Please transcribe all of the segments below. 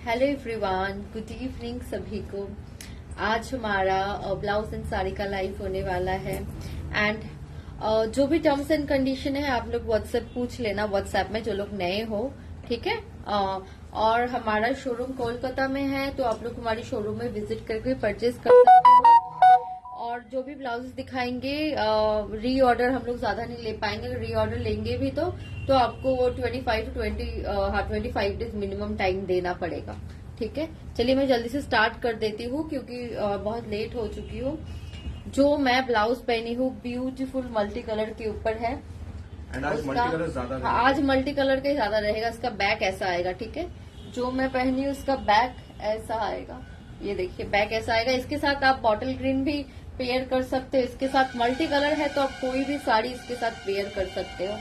Hello everyone, good evening सभी को। आज हमारा ब्लाउज एंड साड़ी का लाइव होने वाला है एंड जो भी टर्म्स एंड कंडीशन है आप लोग व्हाट्सएप पूछ लेना, व्हाट्सएप में जो लोग नए हो, ठीक है। और हमारा शोरूम कोलकाता में है, तो आप लोग हमारी शोरूम में विजिट करके परचेज कर सकते हो। और जो भी ब्लाउजेस दिखाएंगे री ऑर्डर हम लोग ज्यादा नहीं ले पाएंगे। अगर री ऑर्डर लेंगे भी तो आपको 25 डेज मिनिमम टाइम देना पड़ेगा, ठीक है। चलिए मैं जल्दी से स्टार्ट कर देती हूँ क्योंकि बहुत लेट हो चुकी हूँ। जो मैं ब्लाउज पहनी हूँ ब्यूटीफुल मल्टी कलर के ऊपर है। आज मल्टी कलर ज्यादा आज मल्टी कलर का ही ज्यादा रहेगा। इसका बैक ऐसा आएगा, ठीक है। जो मैं पहनी हूँ उसका बैक ऐसा आएगा। ये देखिए बैक ऐसा आएगा। इसके साथ आप बॉटल ग्रीन भी पेयर कर सकते हो। इसके साथ मल्टी कलर है तो आप कोई भी साड़ी इसके साथ पेयर कर सकते हो।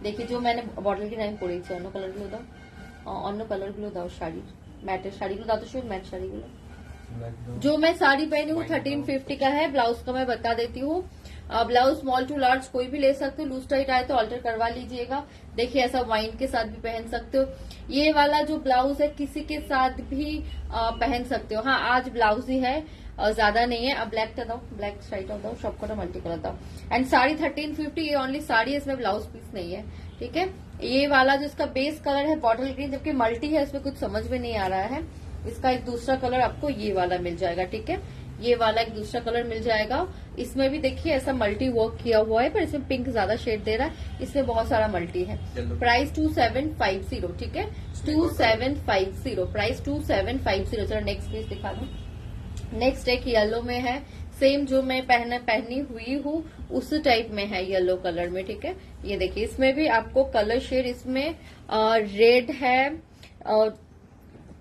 देखिए जो मैंने बॉटल ग्रीन पड़ी थी अन्य कलर गुलो दाओ, अन्य कलर गुलो दाओ, शाड़ी मैटर शाड़ी गुलो दाओ, तो शुभ मैट शाड़ी गुलो। जो मैं साड़ी पहनी हूँ 1350 का है। ब्लाउज का मैं बता देती हूँ। ब्लाउज स्मॉल टू लार्ज कोई भी ले सकते हो। लूज टाइट आए तो ऑल्टर करवा लीजिएगा। देखिए ऐसा वाइन के साथ भी पहन सकते हो। ये वाला जो ब्लाउज है किसी के साथ भी पहन सकते हो। हाँ आज ब्लाउज ही है, ज्यादा नहीं है। अब ब्लैक का दो, ब्लैक स्ट्राइट दो, शॉप का मल्टी कलर दो। एंड साड़ी 1350, ये ओनली साड़ी है, इसमें ब्लाउज पीस नहीं है, ठीक है। ये वाला जो इसका बेस कलर है बॉटल ग्रीन, जबकि मल्टी है इसमें कुछ समझ में नहीं आ रहा है। इसका एक दूसरा कलर आपको ये वाला मिल जाएगा, ठीक है। ये वाला एक दूसरा कलर मिल जाएगा। इसमें भी देखिए ऐसा मल्टी वर्क किया हुआ है, पर इसमें पिंक ज्यादा शेड दे रहा है। इसमें बहुत सारा मल्टी है। प्राइस 2750, ठीक है। 2750 प्राइस 2750। चलो नेक्स्ट पीस दिखा दो। नेक्स्ट एक येलो में है, सेम जो मैं पहनी हुई हूँ उस टाइप में है, येलो कलर में, ठीक है। ये देखिए इसमें भी आपको कलर शेड इसमें रेड है,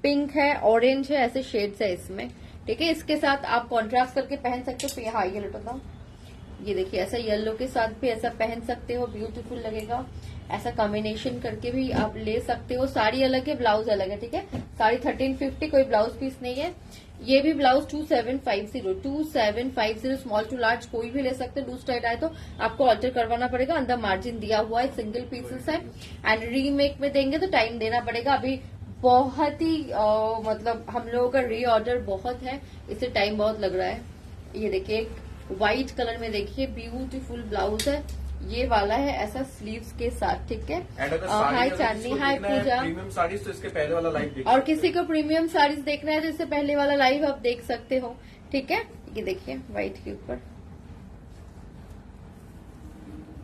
पिंक है, ऑरेंज है, ऐसे शेड्स है इसमें, ठीक है। इसके साथ आप कॉन्ट्रास्ट करके पहन सकते हो। हाँ ये लटका, ये देखिए ऐसा येलो के साथ भी ऐसा पहन सकते हो, ब्यूटीफुल लगेगा। ऐसा कॉम्बिनेशन करके भी आप ले सकते हो। साड़ी अलग है, ब्लाउज अलग है, ठीक है। साड़ी 1350, कोई ब्लाउज पीस नहीं है। ये भी ब्लाउज 2750 स्मॉल टू लार्ज कोई भी ले सकते हो। लूज टाइट आए तो आपको ऑल्टर करवाना पड़ेगा। अंदर मार्जिन दिया हुआ है, सिंगल पीसेस है एंड रीमेक में देंगे तो टाइम देना पड़ेगा। अभी बहुत ही मतलब हम लोगों का री ऑर्डर बहुत है, इससे टाइम बहुत लग रहा है। ये देखिए व्हाइट कलर में देखिए ब्यूटीफुल ब्लाउज है। ये वाला है ऐसा स्लीव्स के साथ, ठीक है। हाय चांदनी, हाय पूजा। प्रीमियम साड़ीज तो इसके पहले वाला लाइव देखिए। और किसी को प्रीमियम साड़ीज देखना है तो इससे पहले वाला लाइव आप देख सकते हो, ठीक है। ये देखिए व्हाइट के ऊपर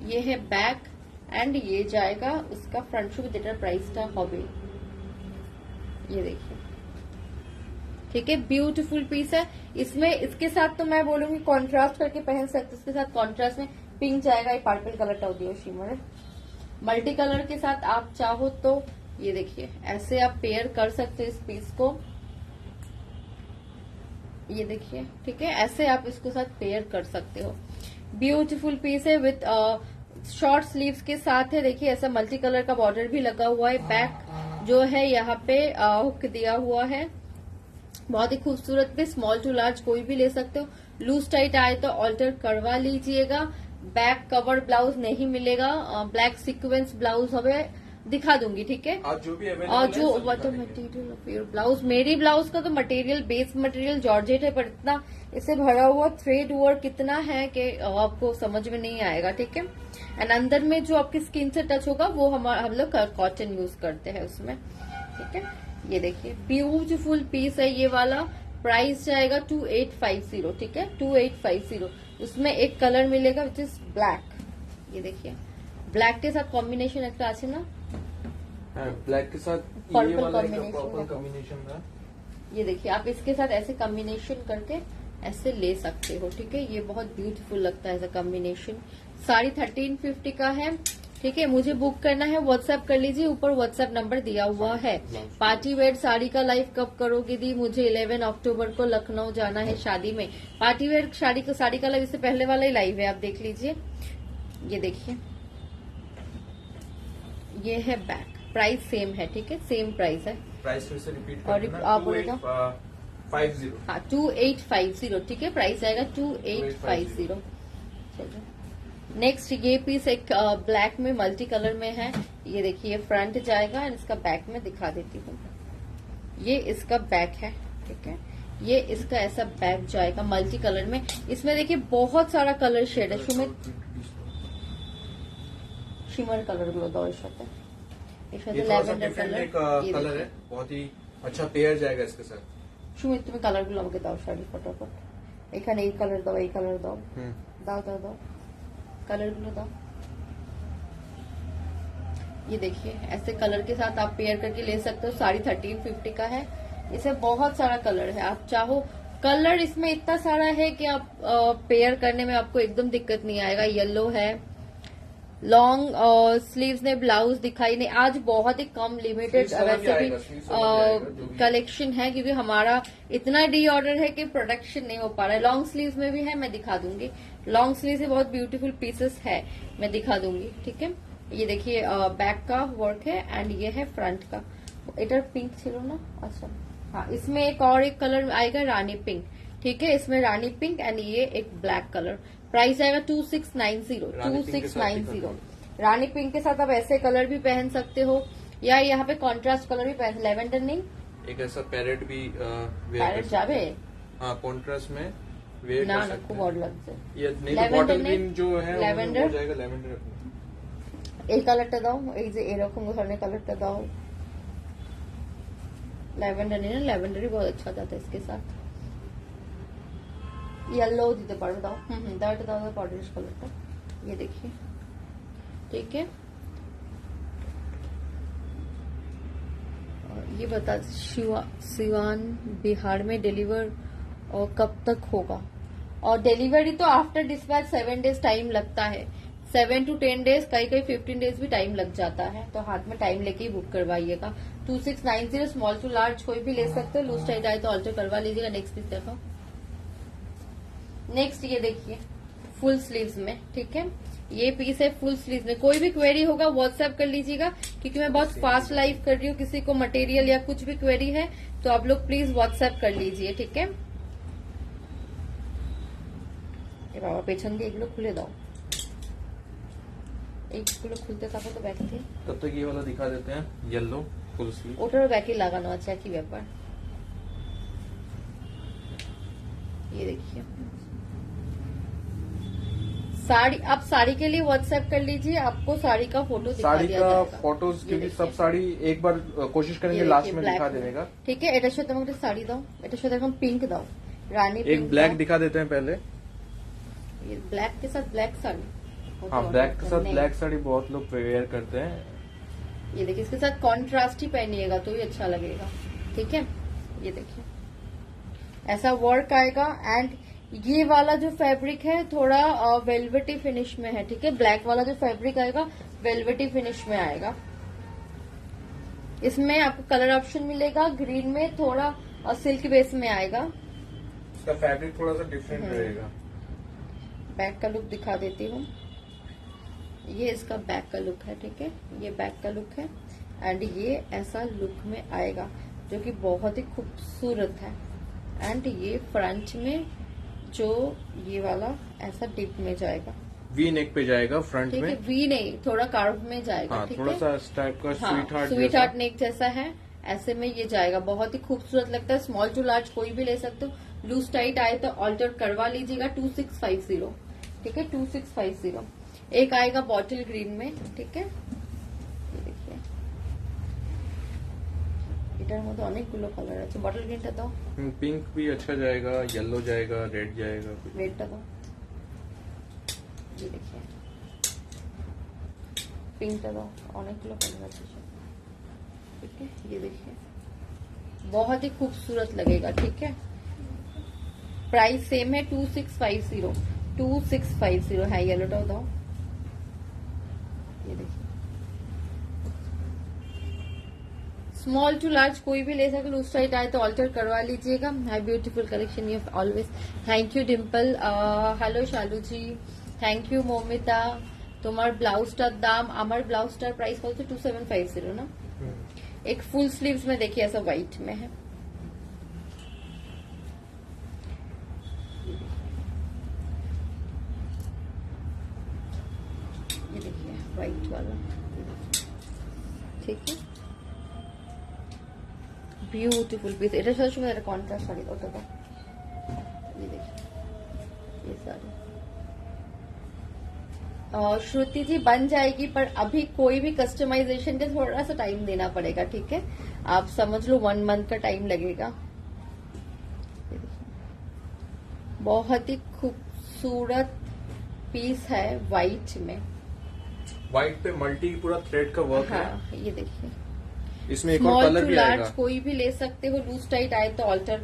ये है बैक एंड ये जाएगा उसका फ्रंट शू विद प्राइस का हॉबी। ये देखिए, ठीक है, ब्यूटीफुल पीस है। इसमें इसके साथ तो मैं बोलूंगी कॉन्ट्रास्ट करके पहन सकते। इसके साथ कॉन्ट्रास्ट में पिंक जाएगा, ये पर्पल कलर का होती है शिमर है। मल्टी कलर के साथ आप चाहो तो ये देखिए ऐसे आप पेयर कर सकते हो इस पीस को। ये देखिए, ठीक है, ऐसे आप इसको साथ पेयर कर सकते हो। ब्यूटीफुल पीस है विथ शॉर्ट स्लीव्स के साथ है। देखिए ऐसा मल्टी कलर का बॉर्डर भी लगा हुआ है। बैक जो है यहाँ पे हुक दिया हुआ है, बहुत ही खूबसूरत पे। स्मॉल टू लार्ज कोई भी ले सकते हो। लूज टाइट आए तो ऑल्टर करवा लीजिएगा। बैक कवर ब्लाउज नहीं मिलेगा, ब्लैक सीक्वेंस ब्लाउज हमें दिखा दूंगी, ठीक है। और जो भी और जो मटेरियल ऑफ योर ब्लाउज, मेरी ब्लाउज का तो मटेरियल बेस मटेरियल जॉर्जेट है, पर इतना इसे भरा हुआ थ्रेड वर्क कितना है कि आपको समझ में नहीं आएगा, ठीक है। एंड अंदर में जो आपकी स्किन से टच होगा वो हम लोग कॉटन यूज करते हैं उसमें, ठीक है। ये देखिए ब्यूटीफुल पीस है ये वाला। प्राइस जाएगा 2850, ठीक है, 2850। उसमें एक कलर मिलेगा विच इज ब्लैक। ये देखिए ब्लैक के साथ कॉम्बिनेशन एक আছে ना, ब्लैक के साथ पर्पल कॉम्बिनेशन था। ये देखिए आप इसके साथ ऐसे कॉम्बिनेशन करके ऐसे ले सकते हो, ठीक है। ये बहुत ब्यूटीफुल लगता है ऐसा कॉम्बिनेशन। साड़ी 1350 का है, ठीक है। मुझे बुक करना है व्हाट्सएप कर लीजिए, ऊपर व्हाट्सएप नंबर दिया हुआ है। पार्टी वेयर साड़ी का लाइव कब करोगे दी? मुझे 11 अक्टूबर को लखनऊ जाना है शादी में। पार्टी वेयर साड़ी का लाइव इससे पहले वाला ही लाइव है, आप देख लीजिए। ये देखिए ये है बैक। प्राइस सेम है, ठीक है, सेम प्राइस है। प्राइस फिर से रिपीट और आप बोले ना 50, हाँ 2850, ठीक है। प्राइस आएगा 2850। चलो नेक्स्ट ये पीस एक ब्लैक में मल्टी कलर में है। ये देखिए फ्रंट जाएगा एंड इसका बैक में दिखा देती हूँ। ये इसका बैक है, ठीक है। ये इसका ऐसा बैक जाएगा मल्टी कलर में। इसमें देखिए बहुत सारा कलर शेड है। शिमर कलर गुलो दो इस साथ ये थोड़ा सा डिफरेंट कलर है, बहुत ही अच्छा पेयर जाएगा इसके साथ। सुमित तुम्हें कलर गुलो আমাকে দাও শাড়ি ফটাফট। এখানে এই কালার দাও, এই কালার দাও, দাও দাও দাও कलर गुलो दाओ। ये देखिए ऐसे कलर के साथ आप पेयर करके ले सकते हो। साड़ी 1350 का है। इसमें बहुत सारा कलर है। आप चाहो कलर इसमें इतना सारा है कि आप पेयर करने में आपको एकदम दिक्कत नहीं आएगा। येलो है, लॉन्ग स्लीव्स ने ब्लाउज दिखाई नहीं। आज बहुत ही कम लिमिटेड वैसे भी कलेक्शन है क्योंकि हमारा इतना डी ऑर्डर है कि प्रोडक्शन नहीं हो पा रहा है। लॉन्ग स्लीव्स में भी है, मैं दिखा दूंगी। लॉन्ग स्लीव से बहुत ब्यूटीफुल पीसेस है, मैं दिखा दूंगी, ठीक है। ये देखिए बैक का वर्क है एंड ये है फ्रंट का। इधर पिंक छिलो ना, अच्छा हाँ। इसमें एक और एक कलर आएगा रानी पिंक, ठीक है। इसमें रानी पिंक एंड ये एक ब्लैक कलर। प्राइस आएगा 2690 2690। रानी पिंक के साथ आप ऐसे कलर भी पहन सकते हो या यहाँ पे कॉन्ट्रास्ट कलर भी पहन। लेवेंडर नहीं, एक ऐसा पैरेट भी पैरेट जावे हाँ कॉन्ट्रास्ट में वेयर ना कर सकते हैं। बहुत लगते ये नहीं तो बॉटल ग्रीन जो है ল্যাভেন্ডার हो जाएगा लेवेंडर। এই কালারটা দাও, এই যে এরকম ধরনের কালারটা দাও। ল্যাভেন্ডার नहीं ना, ল্যাভেন্ডার ही बहुत अच्छा जाता है इसके साथ। येलो দিতে পারো, দাও দাও দাও পাউডারিশ কালারটা। ये देखिए, ठीक है। और ये बता सिवान बिहार में डिलीवर और कब तक होगा? और डिलीवरी तो आफ्टर डिस्पैच 7 डेज टाइम लगता है। 7 to 10 डेज, कई 15 डेज भी टाइम लग जाता है, तो हाथ में टाइम लेके ही बुक करवाइएगा। 2690 स्मॉल टू लार्ज कोई भी ले सकते हो। लूज टाइट आए तो ऑल्टर करवा लीजिएगा। नेक्स्ट पीस देखो। नेक्स्ट ये देखिए फुल स्लीव्स में, ठीक है। ये पीस है फुल स्लीव्स में। कोई भी क्वेरी होगा व्हाट्सएप कर लीजिएगा क्योंकि मैं बहुत फास्ट लाइव कर रही हूँ। किसी को मटेरियल या कुछ भी क्वेरी है तो आप लोग प्लीज व्हाट्सएप कर लीजिए, ठीक है। बाबा पेछन দিয়ে এগুলো খুলে দাও। এইগুলো খুলতে থাকো তো ব্যাক থেকে। तब तक ये वाला दिखा देते हैं, येलो फुल स्लीव। ওটারও ব্যাকে লাগানো আছে একই ব্যাপার। ये देखिए साड़ी, आप साड़ी के लिए व्हाट्सएप कर लीजिए। आपको साड़ी का फोटो दिखा साड़ी दिया का जाएगा। फोटोज क्योंकि सब साड़ी एक बार कोशिश करेंगे ये लास्ट देखिए, में black दिखा में। देने का। ठीक है। এটার সাথে আমাকে শাড়ি দাও, এটার সাথে এরকম পিঙ্ক দাও, রানী एक पिंक ब्लैक दाओ। दिखा देते हैं पहले। ये ब्लैक के साथ ब्लैक साड़ी, हाँ ब्लैक के साथ नहीं। ब्लैक साड़ी बहुत लोग वेयर करते हैं। ये देखिए इसके साथ कॉन्ट्रास्ट ही पहनिएगा तो ही अच्छा लगेगा, ठीक है। ये देखिए ऐसा वर्क आएगा एंड ये वाला जो फैब्रिक है थोड़ा वेलवेटी फिनिश में है, ठीक है। ब्लैक वाला जो फैब्रिक आएगा वेलवेटी फिनिश में आएगा। इसमें आपको कलर ऑप्शन मिलेगा। ग्रीन में थोड़ा सिल्क बेस में आएगा। इसका फैब्रिक थोड़ा सा डिफरेंट रहेगा। बैक का लुक दिखा देती हूँ। ये इसका बैक का लुक है, ठीक है। ये बैक का लुक है एंड ये ऐसा लुक में आएगा जो कि बहुत ही खूबसूरत है। एंड ये फ्रंट में जो ये वाला ऐसा डिप में जाएगा, वी नेक पे जाएगा फ्रंट ठीक है। में। वी नहीं, थोड़ा कार्व में जाएगा, हाँ, ठीक थोड़ा है। सा इस टाइप का स्वीट हार्ट स्वीट हार्ट नेक जैसा है, ऐसे में ये जाएगा। बहुत ही खूबसूरत लगता है। स्मॉल टू लार्ज कोई भी ले सकते हो। लूज टाइट आए तो ऑल्टर करवा लीजिएगा। 2650, ठीक है। 2650। एक आएगा बॉटल ग्रीन में, ठीक है। ये देखिए এটার মধ্যে অনেকগুলো কালার আছে। বটল গ্রিনটা দাও, पिंक भी अच्छा जाएगा, येलो जाएगा, रेड जाएगा। রেডটা দাও। ये देखिए पिंकটা দাও, অনেকগুলো কালার আছে, ठीक है। ये देखिए बहुत ही खूबसूरत लगेगा, ठीक है। प्राइस सेम है 2650 2650 है। येलोটাও দাও। ये देखिए स्मॉल टू लार्ज कोई भी ले सके। लूज टाइट आए तो ऑल्टर करवा लीजिएगा। Hi beautiful collection you always. Thank you Dimple. Hello Shalu ji, thank you Moumita. তোমার ব্লাউজটার দাম, আমার ব্লাউজটার প্রাইস বলছে 2750 ना। एक फुल स्लीव्स में देखिए ऐसा व्हाइट में है। ये देखिए व्हाइट वाला, ठीक है। Beautiful piece. এটা সাথে সময় একটা কন্ট্রাস্ট শাড়ি ওটা তো ये देखिए ये साड़ी। श्रुति जी बन जाएगी, पर अभी कोई भी कस्टमाइजेशन का थोड़ा सा टाइम देना पड़ेगा, ठीक है? आप समझ लो 1 मंथ का टाइम लगेगा। बहुत ही खूबसूरत पीस है व्हाइट में। व्हाइट पे मल्टी पूरा थ्रेड का वर्क है। हाँ ये देखिए, इसमें एक और स्मॉल कलर टू भी लार्ज आएगा। कोई भी ले सकते हो। लूज टाइट आए तो ऑल्टर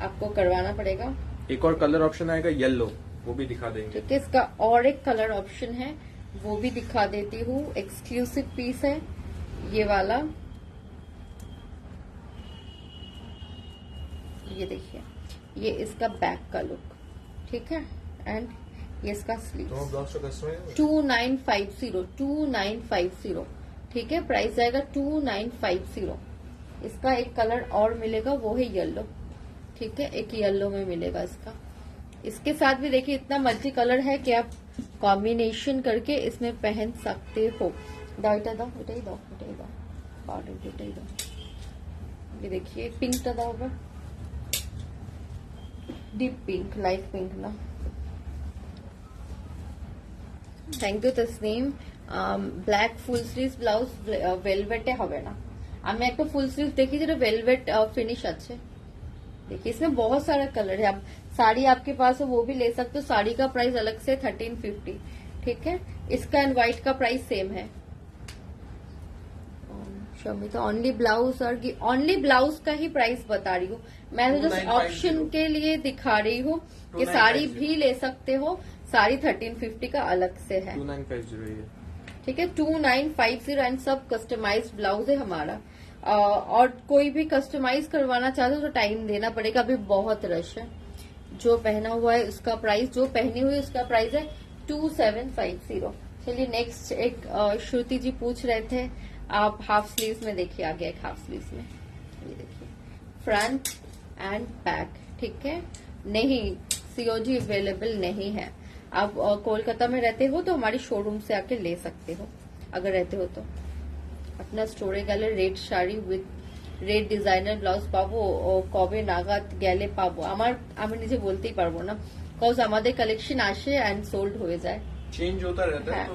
आपको करवाना पड़ेगा। एक और कलर ऑप्शन आएगा येलो, वो भी दिखा देंगे। ठीक है, इसका और एक कलर ऑप्शन है, वो भी दिखा देती हूँ। एक्सक्लूसिव पीस है ये वाला। ये देखिए, ये इसका बैक का लुक, ठीक है? एंड ये इसका स्लीव। 2950 ठीक है, प्राइस आएगा 2950। इसका एक कलर और मिलेगा, वो है येलो, ठीक है? एक येलो में मिलेगा इसका। इसके साथ भी देखिए इतना मल्टी कलर है कि आप कॉम्बिनेशन करके इसमें पहन सकते हो। दाओ इटा दाओ, इटा ही दाओ, इटा ही दाओ, पाउडर इटा ही दाओ। ये देखिए पिंक टा दाओ, डीप पिंक, लाइट पिंक ना। Thank you Tasnim. Black full sleeve blouse ভেলভেটে হবে না। আমি একটা ফুল স্লিভ দেখি যেটা ভেলভেট फिनिश আছে। देखिए इसमें बहुत सारा कलर है। अब साड़ी आपके पास है वो भी ले सकते हो। साड़ी का प्राइस अलग से 1350, ठीक है? इसका एंड व्हाइट का प्राइस सेम है। शमिता ओनली ब्लाउज और ओनली ब्लाउज का ही प्राइस बता रही हूँ मैं, तो जस्ट ऑप्शन के लिए दिखा रही हूँ कि साड़ी भी ले सकते हो। साड़ी 1350 का अलग से है, 2950 ठीक है? 2950 एंड सब कस्टमाइज्ड ब्लाउज है हमारा। और कोई भी कस्टमाइज करवाना चाहते हो तो टाइम देना पड़ेगा, अभी बहुत रश है। जो पहना हुआ है उसका प्राइस, जो पहनी हुई है उसका प्राइस है 2750। चलिए नेक्स्ट एक श्रुति जी पूछ रहे थे आप हाफ स्लीव्स में देखिए, आगे एक हाफ स्लीव्स में ये देखिए फ्रंट एंड बैक, ठीक है? नहीं सीओजी अवेलेबल नहीं है। आप कोलकाता में रहते हो तो हमारी शोरूम से आके ले सकते हो, अगर रहते हो तो। আপনার স্টোরে গেলে red sari with red designer blouse পাবো, ও কবে নাগাদ গেলে পাবো? আমি নিজে বলতেই পারবো না, কজ আমাদের কালেকশন আসে এন্ড সোল্ড হয়ে যায়, चेंज होता रहता है। तो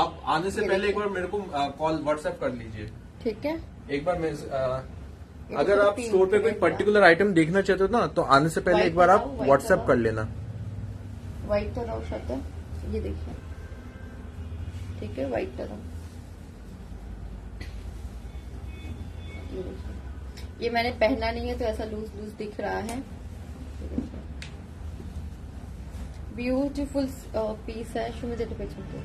आप आने से पहले एक बार मेरे को कॉल व्हाट्सएप कर लीजिए, ठीक है? एक बार मैं अगर आप स्टोर पे कोई पर्टिकुलर आइटम देखना चाहते हो ना, तो आने से पहले एक बार आप व्हाट्सएप कर लेना। व्हाइट टा दाओ साथे, ये देखिए, ठीक है? व्हाइट टा दाओ, ये देखिए। ये मैंने पहना नहीं है तो ऐसा लूज लूज दिख रहा है। ब्यूटीफुल পিস है। শুনে যেতে পেছনতে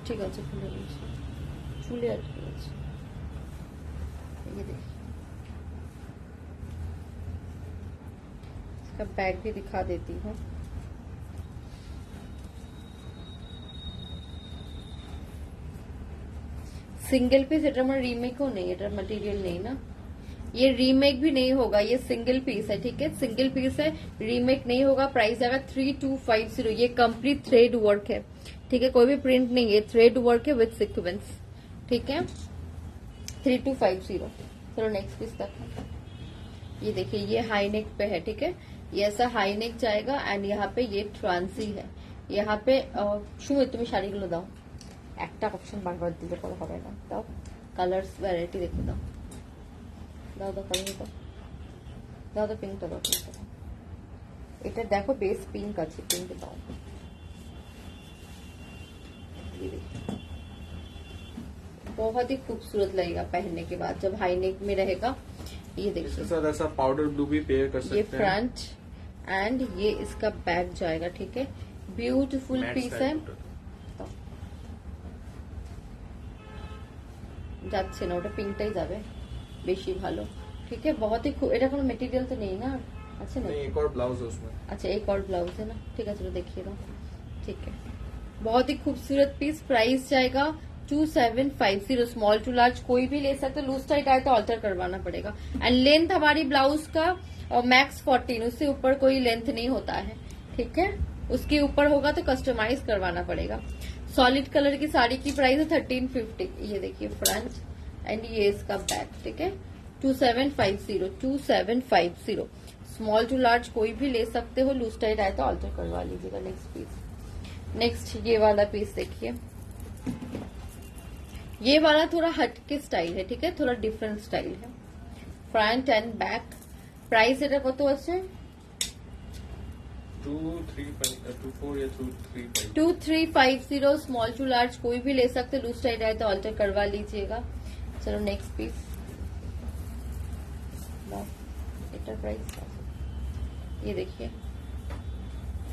ঠিক আছে, খুলে নিয়েছি, চুলে আটকে গেছে। ये देखिए, इसका बैग भी दिखा देती हूँ। सिंगल पीस, এটা আমার রিমেকও নেই, এটার मटेरियल नहीं ना, ये रीमेक भी नहीं होगा, ये सिंगल पीस है, ठीक है? सिंगल पीस है, रीमेक नहीं होगा। प्राइस आएगा 3250। ये कंप्लीट थ्रेड वर्क है, ठीक है? कोई भी प्रिंट नहीं है, थ्रेड वर्क है विद सीक्वेंस, ठीक है? 3250। चलो नेक्स्ट पीस तक। ये देखिए, ये हाई नेक पे है, ठीक है? ये ऐसा हाई नेक जाएगा एंड यहाँ पे ये ट्रांसी है। यहाँ पे সুমি তুমি শাড়িগুলো দাও, একটা অপশন বারবার দিলে পরে হবে না। দাও কালার্স ভ্যারাইটি দেখে দাও, দাও দাও কালার দাও, দাও দাও পিঙ্কটা দাও, পিঙ্কটা দাও। এটা দেখো বেস পিঙ্ক আছে, पिंक दाओ। ये देखिए, बहुत ही खूबसूरत लगेगा पहनने के बाद जब हाई नेक में रहेगा। ये देखिए, इसके साथ ऐसा पाउडर ब्लू भी पेयर कर सकते ये हैं। फ्रंट एंड ये इसका बैक जाएगा, ठीक है? ब्यूटीफुल मैट पीस स्टाइल है। যাচ্ছে না, ওটা পিঙ্কটাই যাবে বেশি ভালো, ঠিক है? बहुत ही এটা কোনো মেটেরিয়াল তো নেই না, আছে না? नहीं, एक और ब्लाउज है उसमें। अच्छा एक और ब्लाउज है ना, ठीक है? चलो देखिए ना, ठीक है? बहुत ही खूबसूरत पीस। प्राइस जाएगा 2750। स्मॉल टू लार्ज कोई भी ले सकते, लूज टाइट आए तो ऑल्टर करवाना पड़ेगा। एंड लेंथ हमारी ब्लाउज का मैक्स 14, उससे ऊपर कोई लेंथ नहीं होता है, ठीक है? उसके ऊपर होगा तो कस्टमाइज करवाना पड़ेगा। सॉलिड कलर की साड़ी की प्राइस है 1350। ये देखिए फ्रंट एंड ये इसका बैक, ठीक है। 2750 स्मॉल टू लार्ज कोई भी ले सकते हो, लूज टाइट आए तो ऑल्टर करवा लीजिएगा। नेक्स्ट पीस, नेक्स्ट ये वाला पीस देखिए, ये वाला थोड़ा हटके स्टाइल है, ठीक है, थोड़ा डिफरेंट स्टाइल है। फ्रंट एंड बैक, प्राइस এটা কত আছে? 2350 स्मॉल टू लार्ज कोई भी ले सकते, लूज टाइट आए तो ऑल्टर करवा लीजिएगा। चलो नेक्स्ट पीस, एटार प्राइस ये देखिए,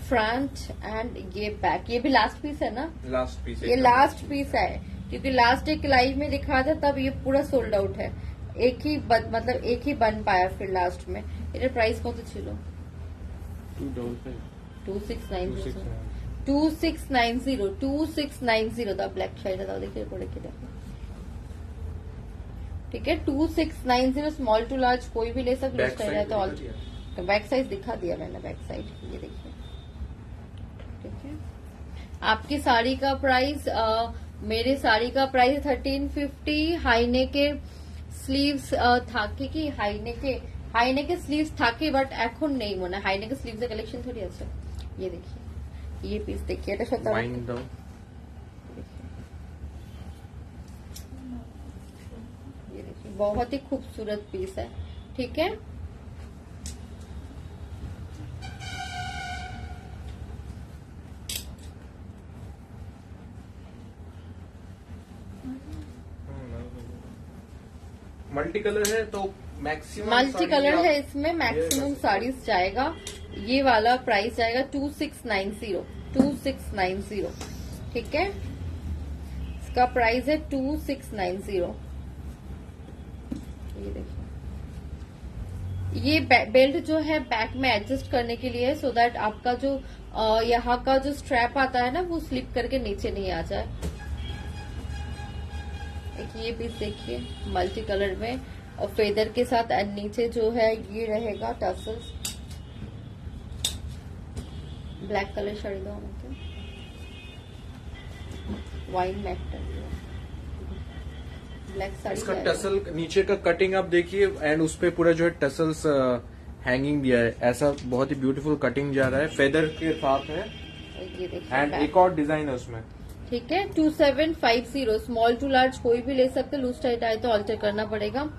फ्रंट एंड ये बैक, ये भी लास्ट पीस है ना? लास्ट पीस, ये लास्ट पीस है, क्योंकि लास्ट एक लाइव में दिखा था तब ये पूरा सोल्ड आउट है। एक ही मतलब एक ही बन पाया फिर लास्ट में। এটার প্রাইস কত ছিল? 2690 দাও, ব্ল্যাক শাড়িটা দাও, দেখে পরে কি দেখো, ठीक है। 2690 स्मॉल टू लार्ज कोई भी ले सकते, तो ऑल बैक साइज दिखा दिया मैंने, बैक साइड ये देखिए, ठीक है। आपकी साड़ी का प्राइस, मेरे साड़ी का प्राइस 1350। हाईने के স্লিভস থাকে কি, হাইনেকে স্লিভস থাকে, বাট এখন নেই মনে হয়। হাইনেকে স্লিভস এর কালেকশন থोड़ी আছে। ये देखिए, ये पीस देखिए, এটা সত্য ये देखिए, बहुत ही खूबसूरत पीस है, ठीक है। मल्टी कलर है तो मैक्सिमम मल्टी कलर है, इसमें मैक्सिमम साड़ीज जाएगा। ये वाला प्राइस जाएगा 2690, ठीक है। इसका प्राइस है 2690। ये देखिए, ये बेल्ट जो है बैक में एडजस्ट करने के लिए है, सो दैट आपका जो यहाँ का जो स्ट्रैप आता है ना, वो स्लिप करके नीचे नहीं आ जाए। एक ये पीस देखिए, मल्टी कलर में और फेदर के साथ, एंड नीचे जो है ये रहेगा टसल्स। ब्लैक कलर शाड़ी दो हमको, वाइन मैटर ब्लैक साड़ी। इसका टसल नीचे का कटिंग आप देखिए, एंड उस पे पूरा जो है टसल्स हैंगिंग दिया है, ऐसा बहुत ही ब्यूटीफुल कटिंग जा रहा है, फेदर के साथ है। ये देखिए, एंड एक और डिजाइन है उसमें, ठीक है। 2750 स्मॉल टू लार्ज कोई भी ले सकते, लूज टाइट आए तो अल्टर करना पड़ेगा।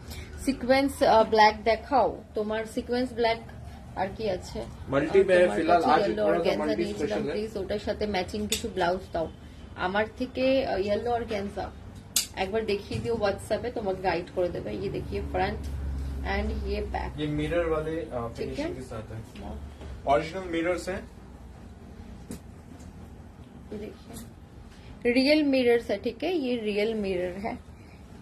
সিকোয়েন্স ব্ল্যাক দেখাও, তোমার সিকোয়েন্স ব্ল্যাক আর কি আছে? মাল্টি বে ফিলহাল আজ ইয়েলো অর্গানজা নিয়েছিলাম, প্লিজ ওটার সাথে ম্যাচিং কিছু ব্লাউজ দাও। আমার থেকে ইয়েলো অর্গানজা একবার দেখিয়ে দিও হোয়াটসঅ্যাপে, তোমাকে গাইড করে দেবে। ये देखिए फ्रंट एंड ये बैक, ये मिरर वाले फिनिशिंग के साथ है, ओरिजिनल मिरर्स हैं। ये देखिए, रियल मिरर्स है, ठीक है, ये रियल मिरर है।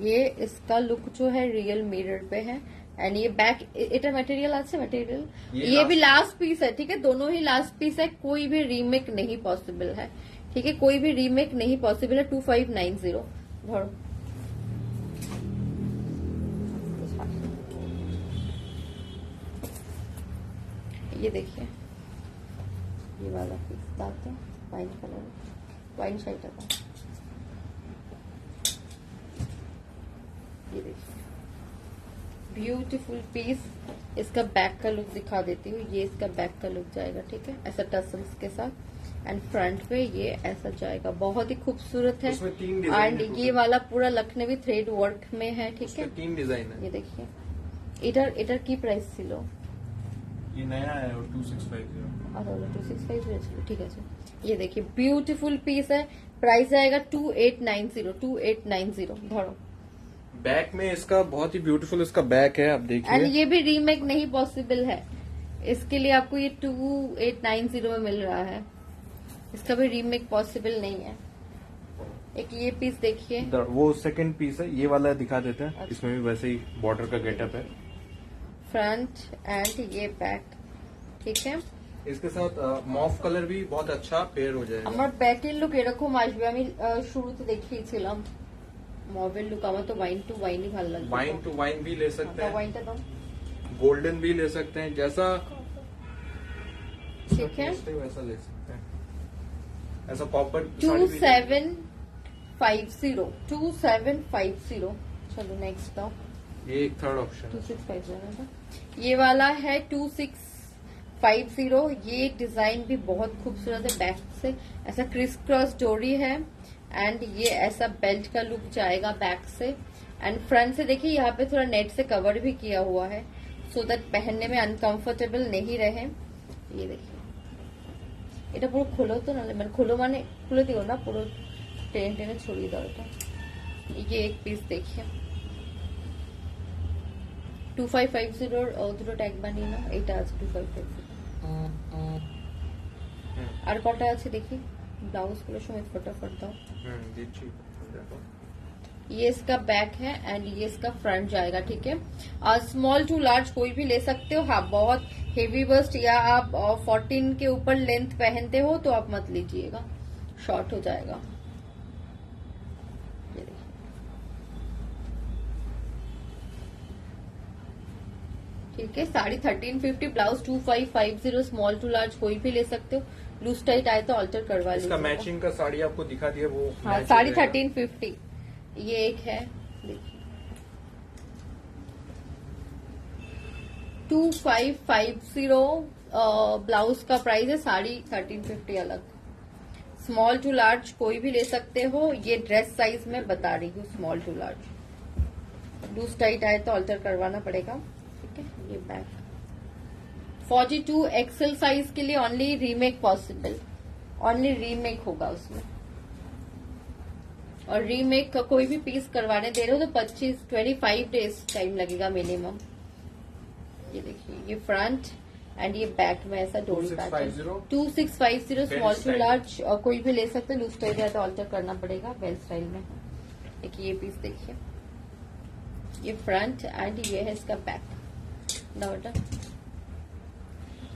ये इसका लुक जो है रियल मिरर पे है। एंड ये बैक, এটা मटेरियल আছে, मटेरियल ये भी लास्ट पीस है, ठीक है, दोनों ही लास्ट पीस है, कोई भी रीमेक नहीं पॉसिबल है, ठीक है, कोई भी रीमेक नहीं पॉसिबल है। 2590 धरो, ये देखिए, ये वाला पीस दाते वाइन कलर, वाइन शाइट था, ये देखिए, ब्यूटीफुल पीस। इसका बैक का लुक दिखा देती हूँ, ये इसका बैक का लुक जाएगा, ठीक है, ऐसा टसल्स के साथ, एंड फ्रंट पे ये ऐसा जाएगा, बहुत ही खूबसूरत है। एंड ये वाला पूरा लखनवी थ्रेड वर्क में है, ठीक है, 3 डिजाइन है। ये देखिए, এটার কি প্রাইস ছিল? ये नया है और 2650। আচ্ছা 2650 ছিল, ঠিক আছে। ये देखिए, ब्यूटीफुल पीस है, प्राइस आएगा 2890। धरो, बैक में इसका बहुत ही ब्यूटीफुल इसका बैक है, आप देखिए, एंड ये भी रीमेक नहीं पॉसिबल है, इसके लिए आपको ये 2890 में मिल रहा है, इसका भी रीमेक पॉसिबल नहीं है। एक ये पीस देखिए, वो सेकंड पीस है, ये वाला दिखा देते हैं। अच्छा। इसमें भी वैसे ही बॉर्डर का गेटअप है, फ्रंट एंड ये बैक, ठीक है। इसके साथ मॉफ कलर भी बहुत अच्छा पेयर हो जाएगा। আমার ব্যাকের লুক এরকম আসবে, আমি শুরুতে দেখিয়েছিলাম মভের লুক। আমার তো वाइन टू वाइन ही ভালো লাগবে। वाइन टू वाइन भी ले सकते हैं, वाइनটা দাও, गोल्डन भी ले सकते हैं, जैसा ठीक है। वैसा ले सकते हैं, ऐसा कॉपर 2750 चलो नेक्स्ट दो। ये एक थर्ड ऑप्शन 2650 था। ये वाला है 2650। ये डिजाइन भी बहुत खूबसूरत है। बैक से ऐसा क्रिस क्रॉस डोरी है एंड ये ऐसा बेल्ट का लुक जाएगा बैक से। एंड फ्रंट से देखिए यहाँ पे थोड़ा नेट से कवर भी किया हुआ है सो दैट पहनने में अनकंफर्टेबल नहीं रहे। ये देखिए এটা পুরো খোলো তো, নাহলে মানে খোলো মানে খুলে দিও না, পুরো টেনে টেনে ছড়িয়ে দাও এটা। ये एक पीस देखिए 2550 দুটো ট্যাগ বানিয়ে না, এটা আছে 2550। আর কটা আছে দেখি, ব্লাউজ গুলো সময় फटाफट दाओ। দিচ্ছি দেখো। ये इसका बैक है एंड ये इसका फ्रंट जाएगा, ठीक है। स्मॉल टू लार्ज कोई भी ले सकते हो। हाँ, बहुत हेवी बस्ट या आप 14 के ऊपर लेंथ पहनते हो तो आप मत लीजिएगा, शॉर्ट हो जाएगा। ये देखिए ठीक है। Sari 1350, blouse 2550। Small to large कोई भी ले सकते हो। लूज टाइट आए तो अल्टर करवा लीजिए। इसका मैचिंग का साड़ी आपको दिखा दिया वो। हाँ, साड़ी 1350। ये एक है देखिए 2550। ब्लाउज का प्राइस है, साड़ी 1350 अलग। स्मॉल टू लार्ज कोई भी ले सकते हो। ये ड्रेस साइज में बता रही हूँ, small to large. Loose tight आए तो अल्टर करवाना पड़ेगा, ठीक है। ये बैक 42 एक्सेल साइज के लिए only remake possible, only remake होगा उसमें। और रीमेक का कोई भी पीस करवाने दे रहे हो तो 25 डेज टाइम लगेगा मिनिमम। ये देखिए ये फ्रंट एंड ये बैक में ऐसा डोरी पैटर्न 2650। स्मॉल टू लार्ज और कोई भी ले सकते हैं। लूज टाइट है तो अल्टर करना पड़ेगा बेल स्टाइल में। देखिए ये पीस देखिए, ये फ्रंट एंड ये है इसका बैक। नोटा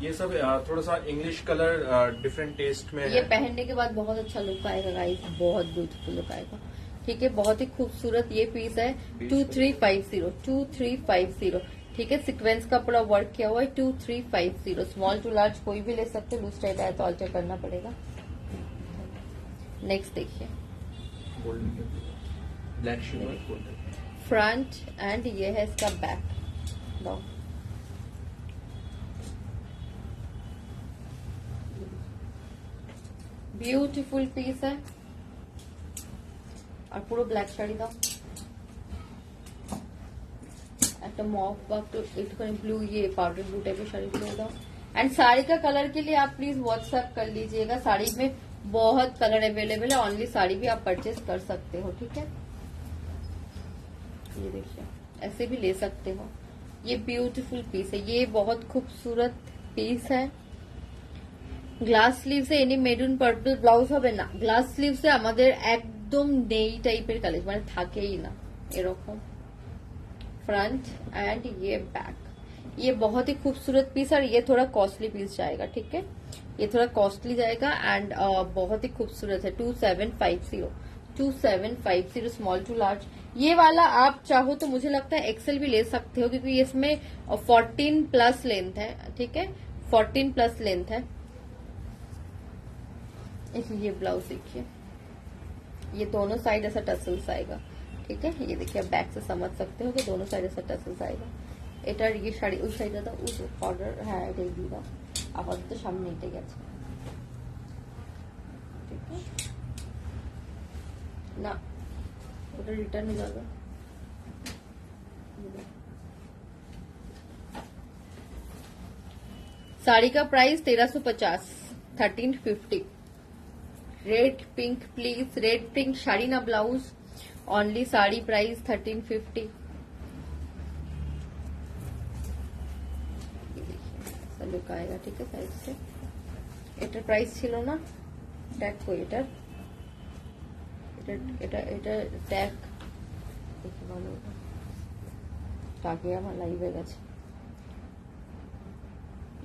ये सब थोड़ा सा इंग्लिश कलर डिफरेंट टेस्ट में ये है। पहनने के बाद बहुत अच्छा लुक आएगा गाइस, बहुत ब्यूटीफुल लुक आएगा, ठीक है। बहुत ही खूबसूरत ये पीस है 2350, ठीक है। सीक्वेंस का पूरा वर्क किया हुआ है 2350। स्मॉल टू लार्ज कोई भी ले सकते हो। लूज टाइट आया तो अल्टर करना पड़ेगा। नेक्स्ट देखिए black shimmer golden front end ये है इसका बैक। लो ब्यूटीफुल पीस है और पूरा ब्लैक শাড়ি দাও, একটা মফ বা একটুখানি ব্লू, ये पाउडर ब्लू टाइप की साड़ी दाओ। एंड साड़ी का कलर के लिए आप प्लीज व्हाट्सएप कर लीजिएगा। साड़ी में बहुत कलर अवेलेबल है, ओनली साड़ी भी आप परचेज कर सकते हो, ठीक है। ये देखिए ऐसे भी ले सकते हो। ये ब्यूटीफुल पीस है, ये बहुत खूबसूरत पीस है। গ্লাস স্লিভসে এনি মেরুন পার্পল ব্লাউজ হবে না। গ্লাস স্লিভসে আমাদের একদম নেই টাইপের কালেকশন, মানে থাকেই না এরকম। फ्रंट एंड ये बैक। ये बहुत ही खूबसूरत पीस और ये थोड़ा कॉस्टली पीस जाएगा, ठीक है। ये थोड़ा कॉस्टली जाएगा एंड बहुत ही खूबसूरत है 2750 स्मॉल टू लार्ज। ये वाला आप चाहो तो मुझे लगता है एक्सेल भी ले सकते हो क्योंकि इसमें 14 प्लस लेंथ है, ठीक है। 14 प्लस लेंथ है। इसलिए ब्लाउज देखिए, ये दोनों साइड ऐसा टसल्स आएगा, ठीक है। ये देखिए आप बैक से समझ सकते हो कि दोनों साइड ऐसा टसल्स आएगा। এটার ये শাড়ি ওই সাইডে দাও, ওই অর্ডার, হ্যাঁ এটাই দিয়ে দাও। আপাতত সামনে এটাই গেছে, ঠিক আছে না, ওটা রিটার্নে যাবে। साड़ी का price 1350, 1350। Red pink please, red pink sari ना ब्लाउज, ओनली साड़ी प्राइस 1350। ऐसा लुक आएगा, ठीक है। साइड से এটার প্রাইস ছিল না, ট্যাগ কই এটার, এটা ট্যাগ দেখি ভালো, টাকে আমার লাইভে গেছে।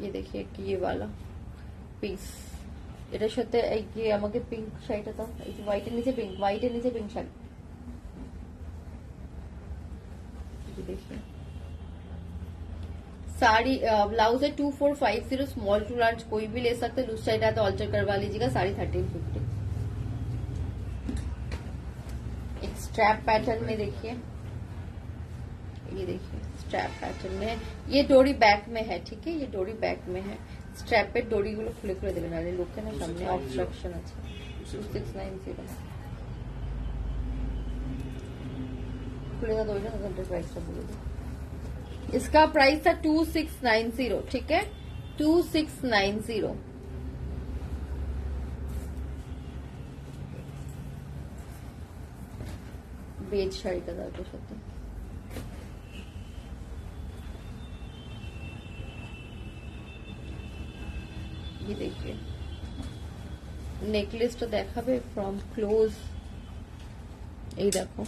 ये देखिए कि ये वाला পিস, এটার সাথে এই যে আমাকে পিঙ্ক শাড়িটা দাও, এই যে হোয়াইটের নিচে পিঙ্ক, হোয়াইটের নিচে পিঙ্ক শাড়ি। देखिए साड़ी ब्लाउज है 2450, स्मॉल टू लार्ज कोई भी ले सकते हैं। लूज साइड है तो ऑल्टर करवा लीजिएगा। साड़ी 1350। एक स्ट्रैप पैटर्न में देखिए ये देखिए स्ट्रैप पैटर्न में है, ये डोरी बैक में है, ठीक है, ये डोरी बैक में है, स्ट्रैप पे डोरी गुलो खुले खुले दिले ना लोग के ना सामने ऑब्स्ट्रक्शन अच्छा 2690 खुलेगा तो ना प्राइस का बोलो। इसका प्राइस था 2690, ठीक है 2690। बेज शाड़ी का दाग सकते हैं। ये देखिए नेकलेस तो देखा भी फ्रॉम क्लोज, ये देखो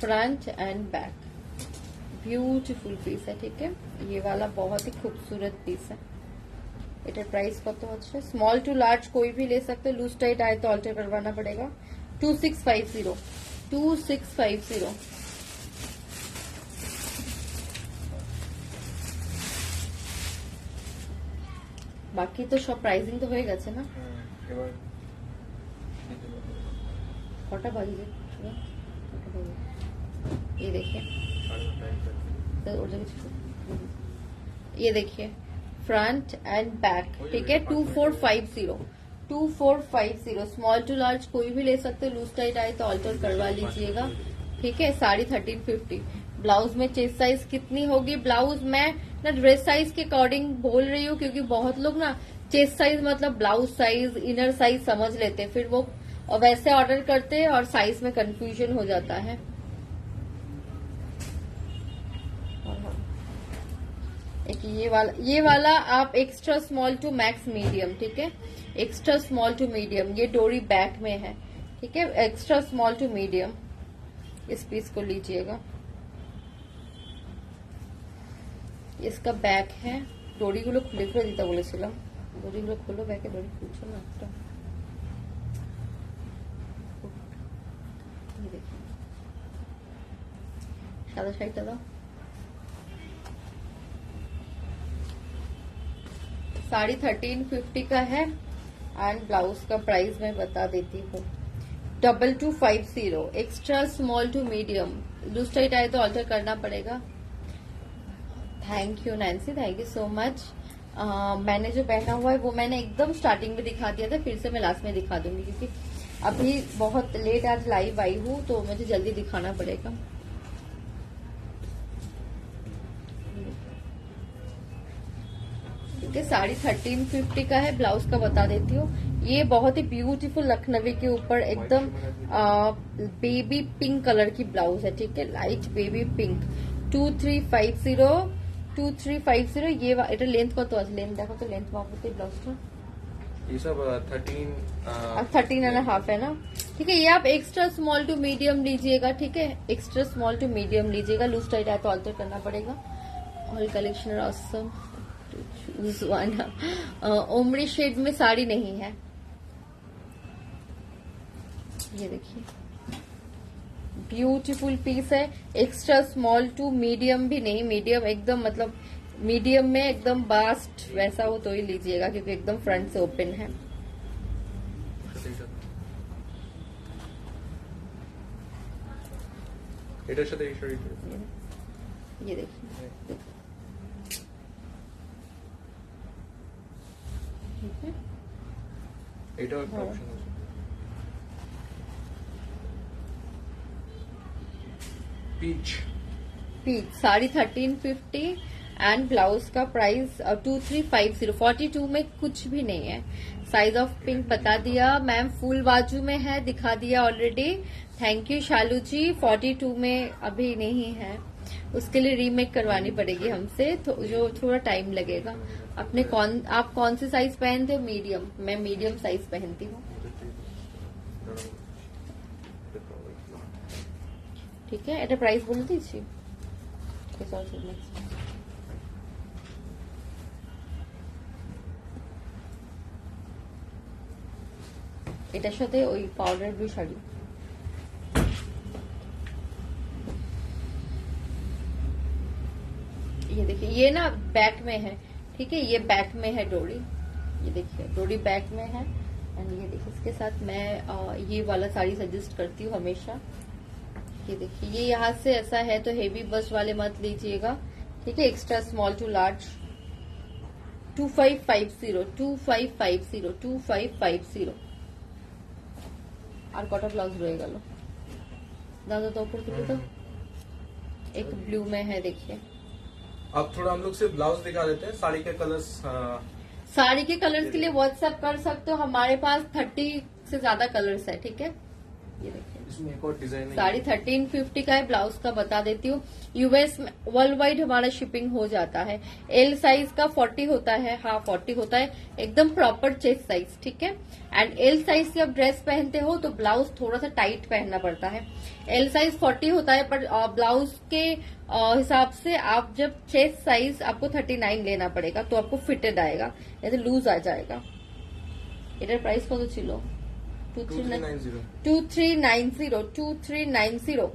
front and back beautiful piece है, ठीक है। ये वाला बहुत ही खूबसूरत पीस है। एटार प्राइस कत হচ্ছে स्मॉल टू लार्ज कोई भी ले सकते हो, लूज टाइट आए तो अल्टर करवाना पड़ेगा। 2650 2650। বাকি তো সব প্রাইসিং তো হয়ে গেছে না, এবার কটা বাজে? ये देखिए तो ये देखिए फ्रंट एंड बैक, ठीक है 2450 2450। स्मॉल टू लार्ज कोई भी ले सकते हो, लूज टाइट आए तो ऑल्टर करवा लीजिएगा, ठीक है। साड़ी 1350। ब्लाउज में चेस्ट साइज कितनी होगी? ब्लाउज मैं ना ड्रेस साइज के अकॉर्डिंग बोल रही हूँ, क्योंकि बहुत लोग ना चेस्ट साइज मतलब ब्लाउज साइज इनर साइज समझ लेते हैं, फिर वो वैसे ऑर्डर करते हैं और साइज में कंफ्यूजन हो जाता है। एक ये वाला आप extra small to max medium, ठीक है एक्स्ट्रा स्मॉल टू मीडियम, ये डोरी बैक में है, ठीक है एक्स्ट्रा स्मॉल टू मीडियम। इस पीस को लीजिएगा, इसका बैक है। डोरी गुलो खुले खुले दिता बोलेছিলাম, डोरी गुलो खोलो, बैके डोरी খুলছো না একটা। ये देखिए सादा শাড়িটা দাও। साड़ी 1350 का है एंड ब्लाउज का प्राइस मैं बता देती हूँ 2250। Extra small to medium, loose tight आए तो ऑल्टर करना पड़ेगा। Thank you Nancy, thank you so much. मैंने जो पहना हुआ है वो मैंने एकदम स्टार्टिंग में दिखा दिया था, फिर से मैं लास्ट में दिखा दूंगी क्योंकि अभी बहुत लेट आज लाइव आई हूँ तो मुझे जल्दी दिखाना पड़ेगा। साड़ी 1350 का है, ब्लाउज का बता देती हूँ। ये बहुत ही ब्यूटीफुल लखनवी के ऊपर एकदम बेबी पिंक कलर की ब्लाउज है, ठीक है लाइट बेबी पिंक। 2350 ये এটা লেন্থ কত আছে? লেন্থ দেখো তো, লেন্থ মাপতে ব্লাউজটা ये सब 13.5 है ना, ठीक है। ये आप एक्स्ट्रा स्मॉल टू मीडियम लीजिएगा, ठीक है एक्स्ट्रा स्मॉल टू मीडियम लीजिएगा, लूज टाइट है तो ऑल्टर करना पड़ेगा। All collection awesome. ओमरी शेड में साड़ी नहीं है, ये देखिए ब्यूटीफुल पीस है। एक्स्ट्रा स्मॉल टू मीडियम भी नहीं, मीडियम एकदम मतलब मीडियम में एकदम बास्ट वैसा हो तो ही लीजिएगा क्योंकि एकदम फ्रंट से ओपन है। ये देखिए पीच साड़ी 1350 एंड ब्लाउज का प्राइस 2350। 42 में कुछ भी नहीं है। साइज ऑफ पिंक बता दिया मैम, फुल बाजू में है दिखा दिया ऑलरेडी। थैंक यू शालू जी। 42 में अभी नहीं है, उसके लिए रीमेक करवानी पड़ेगी हमसे, तो जो थोड़ा टाइम लगेगा। आप कौन सी साइज पहनते हो? मीडियम। मैं मीडियम साइज पहनती हूँ, ठीक है। এটা প্রাইস বলে দিয়েছি। এটার সাথে ওই পাউডার ব্লু শাড়ি, ये देखिए ये ना बैक में है, ठीक है ये बैक में है डोरी, ये देखिए डोरी बैक में है। एंड ये देखिए इसके साथ मैं ये वाला साड़ी सजेस्ट करती हूँ हमेशा, ये देखिए, ये यहाँ से ऐसा है तो हेवी बस्ट वाले मत लीजिएगा, ठीक है। एक्स्ट्रा स्मॉल टू लार्ज 2550 2550 2550 আর কটা ব্লাউজ রয়ে গেল দাদা তো ऊपर के तो एक ब्लू में है देखिए। अब थोड़ा हम लोग सिर्फ ब्लाउज दिखा देते हैं, साड़ी के कलर्स। साड़ी के कलर्स के लिए व्हाट्सएप कर सकते हो, हमारे पास 30 से ज्यादा कलर्स है, ठीक है। ये देखिए इसमें एक और डिजाइन है। साड़ी 1350 का है। ब्लाउज का बता देती हूँ, यूएस में वर्ल्ड वाइड हमारा शिपिंग हो जाता है। एल साइज का 40 होता है, हाँ 40 होता है, एकदम प्रॉपर चेस्ट साइज, ठीक है। एंड एल साइज की आप ड्रेस पहनते हो तो ब्लाउज थोड़ा सा टाइट पहनना पड़ता है। एल साइज 40 होता है, पर ब्लाउज के हिसाब से आप जब चेस्ट साइज आपको 39 लेना पड़ेगा तो आपको फिटेड आएगा, या तो लूज आ जाएगा। এটার প্রাইস কত ছিল? 2390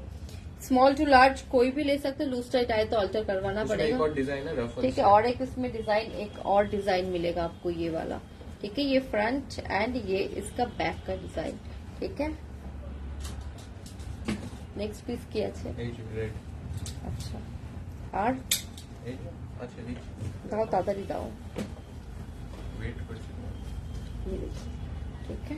स्मॉल टू लार्ज कोई भी ले सकते, लूज टाइट आए तो अल्टर करवाना पड़ेगा। एक और डिजाइन है रफल्स, ठीक है। और एक इसमें डिजाइन, एक और डिजाइन मिलेगा आपको ये वाला, ठीक है। ये फ्रंट एंड ये इसका बैक का डिजाइन, ठीक है। नेक्स्ट पीस কি আছে? रेड। আচ্ছা, আর अच्छा দাও তাড়াতাড়ি দাও। वेट कर, ये देखिए, ठीक है।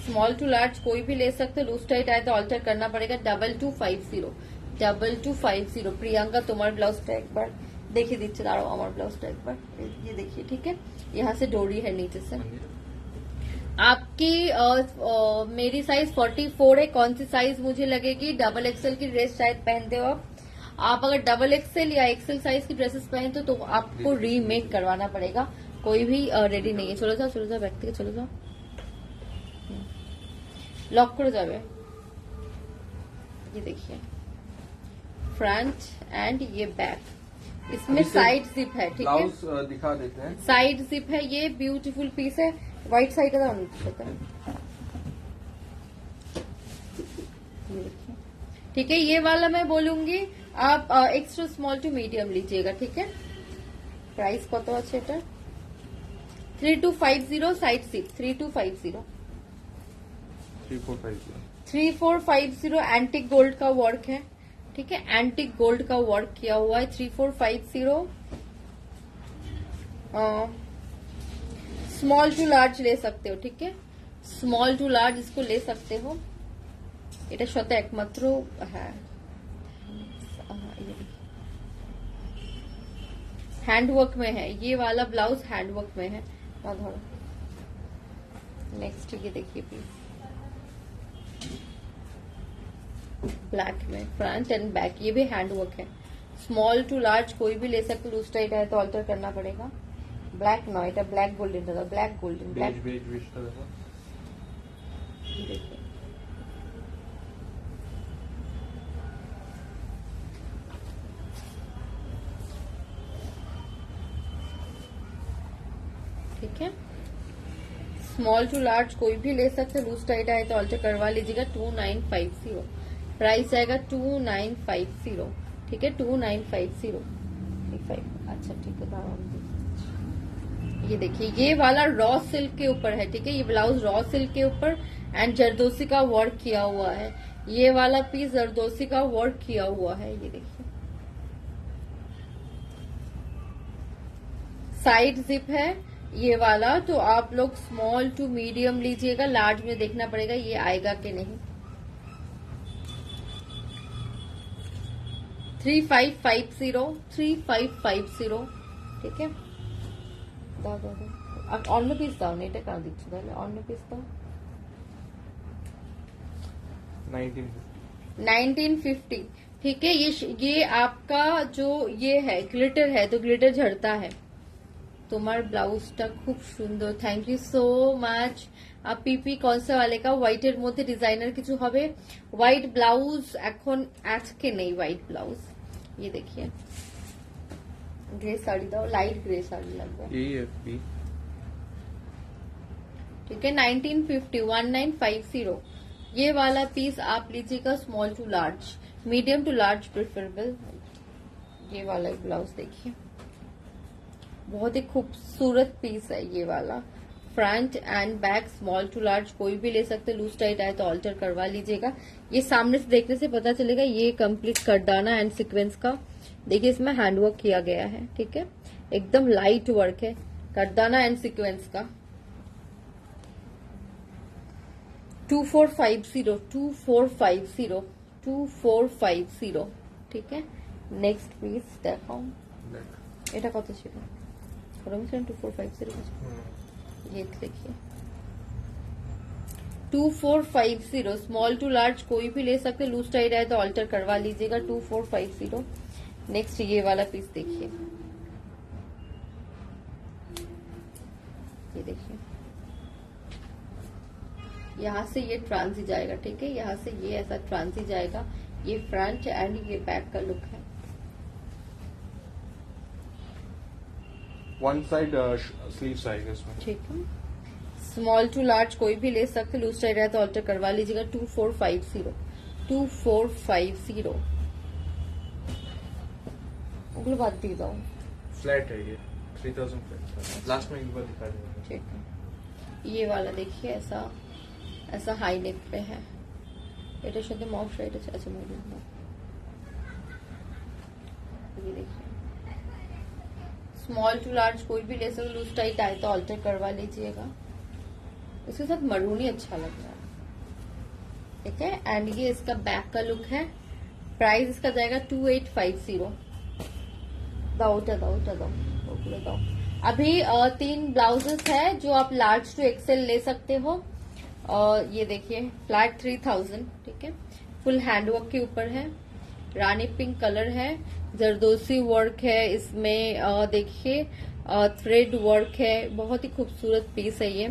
स्मॉल टू लार्ज कोई भी ले सकते, लूज टाइट आए तो अल्टर करना पड़ेगा। 2250 प्रियंका तुम्हार ब्लाउजটা একবার देखे दीजिए, दाঁড়াও আমার ब्लाउजটা একবার, ये देखिए, ठीक है। यहाँ से डोरी है नीचे से। आपकी मेरी साइज 44 है, कौन सी साइज मुझे लगेगी? डबल एक्सएल की ड्रेस शायद पहनते हो आप अगर डबल एक्सएल या एक्सएल साइज की ड्रेसेस पहनते हो तो आपको रीमेक करवाना पड़ेगा, कोई भी रेडी नहीं है। चलो जाओ बैग থেকে चलो जाओ, लॉक করে যাবে। ये देखिए फ्रंट एंड ये बैक, इसमें साइड जिप है, ठीक है। ब्लाउज दिखा देते हैं, साइड जिप है, ये ब्यूटीफुल पीस है। व्हाइट साइड का दाम होता है, ये देखिए, ठीक है। ये वाला मैं बोलूंगी आप एक्स्ट्रा स्मॉल टू मीडियम लीजिएगा, ठीक है। प्राइस কত আছে এটা? 3250 साइड जिप 3250 3450 एंटिक गोल्ड का वर्क है, ठीक है। एंटिक गोल्ड का वर्क किया हुआ है। 3450 स्मॉल टू लार्ज ले सकते हो, ठीक है। स्मॉल टू लार्ज इसको ले सकते हो। এটার সাথে একমাত্র হ্যাঁ हैंडवर्क में है, ये वाला ब्लाउज हैंडवर्क में है। नेक्स्ट ये देखिए प्लीज, ब्लैक में फ्रंट एंड बैक, ये भी हैंडवर्क है। स्मॉल टू लार्ज कोई भी ले सकते, लूज टाइट है तो अल्टर करना पड़ेगा। ब्लैक नो, এটা ब्लैक गोल्डन था, black golden black beige colour है। देखिए ठीक है। स्मॉल टू लार्ज कोई भी ले सकते, लूज टाइट आए तो अल्टर करवा लीजिएगा। 2950 प्राइस आएगा, 2950, ठीक है। 2950 अच्छा ठीक है। ये देखिए, ये वाला रॉ सिल्क के ऊपर है, ठीक है। ये ब्लाउज रॉ सिल्क के ऊपर एंड जरदोसी का वर्क किया हुआ है। ये वाला पीस जरदोसी का वर्क किया हुआ है, ये देखिए। साइड जिप है ये वाला, तो आप लोग स्मॉल टू मीडियम लीजिएगा, लार्ज में देखना पड़ेगा ये आएगा कि नहीं। 3550 ठीक है। দাও দাও দাও, আর অন্য পিস দাও না, এটা কেন দিচ্ছ তাহলে? অন্য পিস দাও। 1950 ठीक है। ये आपका जो ये है ग्लिटर है, तो ग्लिटर झड़ता है। তোমার ব্লাউজটা খুব সুন্দর, থ্যাংক ইউ সো মাচ। পিপি কনসা वाले का হোয়াইটের মধ্যে ডিজাইনার কিছু হবে। হোয়াইট ব্লাউজ এখন আজকে নেই, হোয়াইট ব্লাউজ। ये देखिए, ग्रे साड़ी दाओ, लाइट ग्रे साड़ी लगता है, ठीक है। 1950 ये वाला पीस आप लीजिएगा small to large, medium to large preferable. ये वाला ब्लाउज देखिए, बहुत ही खूबसूरत पीस है ये वाला। Front and back small to large कोई भी ले सकते, लूज टाइट आए तो ऑल्टर करवा लीजिएगा। ये सामने से देखने से पता चलेगा ये कंप्लीट करदाना एंड सीक्वेंस का। देखिए इसमें हैंडवर्क किया गया है, ठीक है, एकदम लाइट वर्क है करदाना एंड सीक्वेंस का। 2450 ठीक है। नेक्स्ट पीस देखाओ, এটা কত ছিল? 2450 ये देखिए 2450 स्मॉल टू लार्ज कोई भी ले सकते, लूज टाइट आए तो ऑल्टर करवा लीजिएगा। 2450। नेक्स्ट ये वाला पीस देखिए, ये देखिए यहाँ से ये ट्रांसी जाएगा, ठीक है, यहाँ से ये ऐसा ट्रांसी जाएगा। ये फ्रंट एंड ये बैक का लुक है। वन साइड स्लीव्स आएगा इसमें, ठीक है। स्मॉल टू लार्ज कोई भी ले सकते, लूज टाइट है तो ऑल्टर करवा लीजिएगा। 2450 ওগুলো বাদ দিয়ে দাও। फ्लैट है ये 3000 फ्लैट। लास्ट में एक बार दिखा देंगे। ठीक है, ये वाला देखिए ऐसा ऐसा हाई नेक पे है। এটার সাথে মফ শাইট আছে, আচ্ছা মেরুন না। ये देखिए स्मॉल टू लार्ज कोई भी ले सकते, लूज टाइट आए तो ऑल्टर करवा लीजिएगा। इसके साथ मरून ही अच्छा लग रहा है, ठीक है। एंड ये इसका बैक का लुक है। प्राइस इसका जाएगा 2850। दाओ अभी 3 ब्लाउजेस है जो आप लार्ज टू एक्सेल ले सकते हो। ये देखिए फ्लैट 3000, ठीक है, फुल हैंडवर्क के ऊपर है, रानी पिंक कलर है, जरदोसी वर्क है इसमें, देखिए थ्रेड वर्क है, बहुत ही खूबसूरत पीस है ये।